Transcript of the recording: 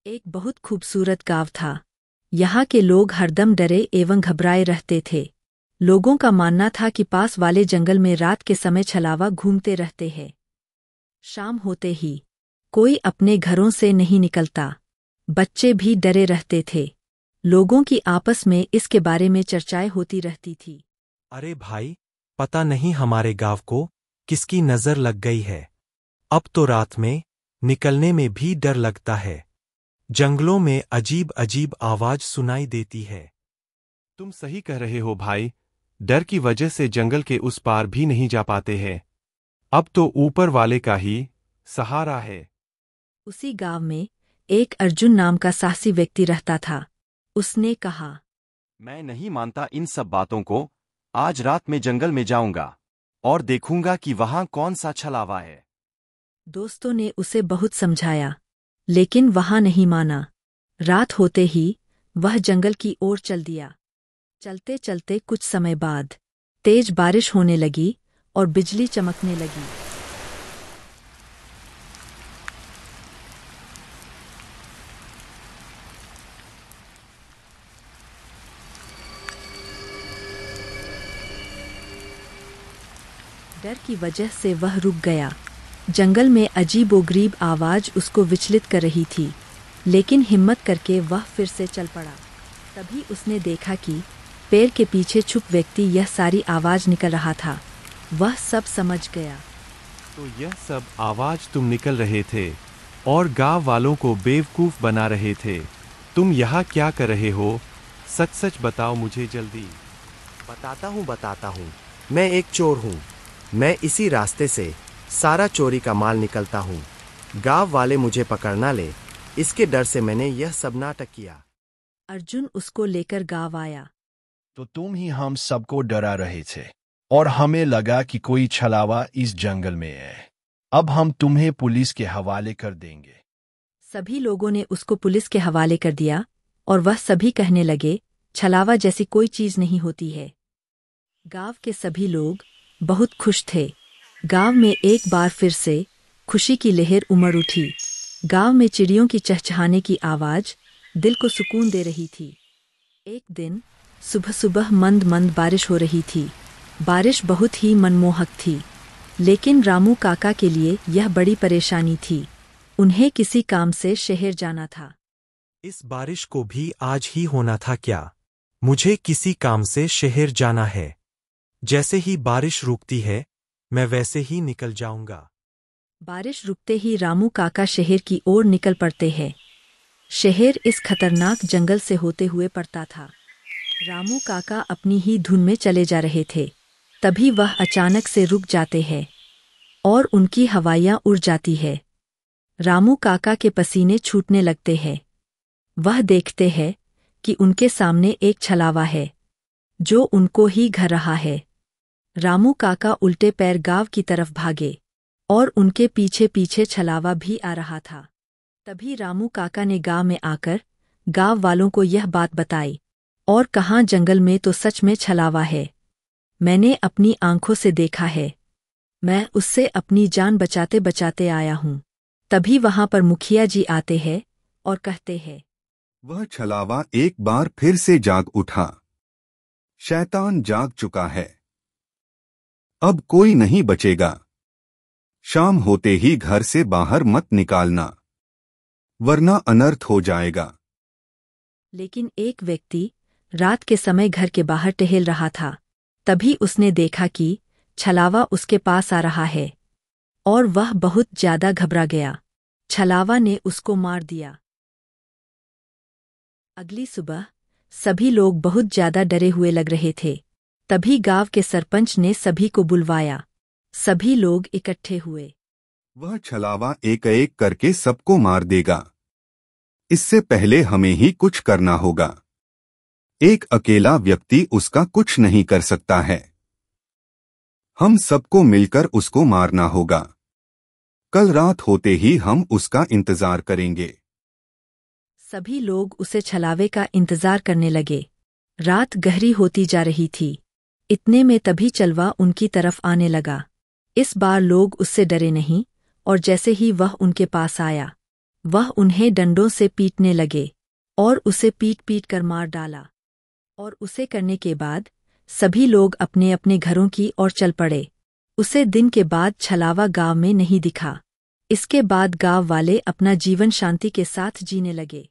एक बहुत खूबसूरत गांव था। यहाँ के लोग हरदम डरे एवं घबराए रहते थे। लोगों का मानना था कि पास वाले जंगल में रात के समय छलावा घूमते रहते हैं। शाम होते ही कोई अपने घरों से नहीं निकलता। बच्चे भी डरे रहते थे। लोगों की आपस में इसके बारे में चर्चाएं होती रहती थी। अरे भाई, पता नहीं हमारे गांव को किसकी नजर लग गई है। अब तो रात में निकलने में भी डर लगता है। जंगलों में अजीब अजीब आवाज सुनाई देती है। तुम सही कह रहे हो भाई। डर की वजह से जंगल के उस पार भी नहीं जा पाते हैं। अब तो ऊपर वाले का ही सहारा है। उसी गांव में एक अर्जुन नाम का साहसी व्यक्ति रहता था। उसने कहा, मैं नहीं मानता इन सब बातों को। आज रात में जंगल में जाऊंगा और देखूंगा कि वहां कौन सा छलावा है। दोस्तों ने उसे बहुत समझाया, लेकिन वह नहीं माना। रात होते ही वह जंगल की ओर चल दिया। चलते चलते कुछ समय बाद तेज बारिश होने लगी और बिजली चमकने लगी। डर की वजह से वह रुक गया। जंगल में अजीबोगरीब आवाज उसको विचलित कर रही थी, लेकिन हिम्मत करके वह फिर से चल पड़ा। तभी उसने देखा कि पेड़ के पीछे छुप व्यक्ति यह सारी आवाज निकल रहा था। वह सब समझ गया। तो यह सब आवाज तुम निकल रहे थे और गांव वालों को बेवकूफ बना रहे थे। तुम यहाँ क्या कर रहे हो? सच सच बताओ मुझे जल्दी। बताता हूँ। मैं एक चोर हूँ। मैं इसी रास्ते से सारा चोरी का माल निकलता हूँ। गांव वाले मुझे पकड़ ना ले, इसके डर से मैंने यह सब नाटक किया। अर्जुन उसको लेकर गांव आया। तो तुम ही हम सबको डरा रहे थे और हमें लगा कि कोई छलावा इस जंगल में है। अब हम तुम्हें पुलिस के हवाले कर देंगे। सभी लोगों ने उसको पुलिस के हवाले कर दिया और वह सभी कहने लगे, छलावा जैसी कोई चीज नहीं होती है। गांव के सभी लोग बहुत खुश थे। गांव में एक बार फिर से खुशी की लहर उमड़ उठी। गांव में चिड़ियों की चहचहाने की आवाज दिल को सुकून दे रही थी। एक दिन सुबह सुबह मंद मंद बारिश हो रही थी। बारिश बहुत ही मनमोहक थी, लेकिन रामू काका के लिए यह बड़ी परेशानी थी। उन्हें किसी काम से शहर जाना था। इस बारिश को भी आज ही होना था क्या? मुझे किसी काम से शहर जाना है। जैसे ही बारिश रुकती है, मैं वैसे ही निकल जाऊंगा। बारिश रुकते ही रामू काका शहर की ओर निकल पड़ते हैं। शहर इस खतरनाक जंगल से होते हुए पड़ता था। रामू काका अपनी ही धुन में चले जा रहे थे। तभी वह अचानक से रुक जाते हैं और उनकी हवाइयां उड़ जाती है। रामू काका के पसीने छूटने लगते हैं। वह देखते हैं कि उनके सामने एक छलावा है जो उनको ही घर रहा है। रामू काका उल्टे पैर गांव की तरफ भागे और उनके पीछे पीछे छलावा भी आ रहा था। तभी रामू काका ने गांव में आकर गांव वालों को यह बात बताई और कहा, जंगल में तो सच में छलावा है। मैंने अपनी आंखों से देखा है। मैं उससे अपनी जान बचाते बचाते आया हूँ। तभी वहां पर मुखिया जी आते हैं और कहते हैं, वह छलावा एक बार फिर से जाग उठा। शैतान जाग चुका है। अब कोई नहीं बचेगा। शाम होते ही घर से बाहर मत निकालना, वरना अनर्थ हो जाएगा। लेकिन एक व्यक्ति रात के समय घर के बाहर टहल रहा था। तभी उसने देखा कि छलावा उसके पास आ रहा है और वह बहुत ज्यादा घबरा गया। छलावा ने उसको मार दिया। अगली सुबह सभी लोग बहुत ज्यादा डरे हुए लग रहे थे। तभी गांव के सरपंच ने सभी को बुलवाया। सभी लोग इकट्ठे हुए। वह छलावा एक एक करके सबको मार देगा। इससे पहले हमें ही कुछ करना होगा। एक अकेला व्यक्ति उसका कुछ नहीं कर सकता है। हम सबको मिलकर उसको मारना होगा। कल रात होते ही हम उसका इंतजार करेंगे। सभी लोग उसे छलावे का इंतजार करने लगे। रात गहरी होती जा रही थी। इतने में तभी चलवा उनकी तरफ आने लगा। इस बार लोग उससे डरे नहीं और जैसे ही वह उनके पास आया, वह उन्हें डंडों से पीटने लगे और उसे पीट पीट कर मार डाला। और उसे करने के बाद सभी लोग अपने अपने घरों की ओर चल पड़े। उसे दिन के बाद छलावा गांव में नहीं दिखा। इसके बाद गांव वाले अपना जीवन शांति के साथ जीने लगे।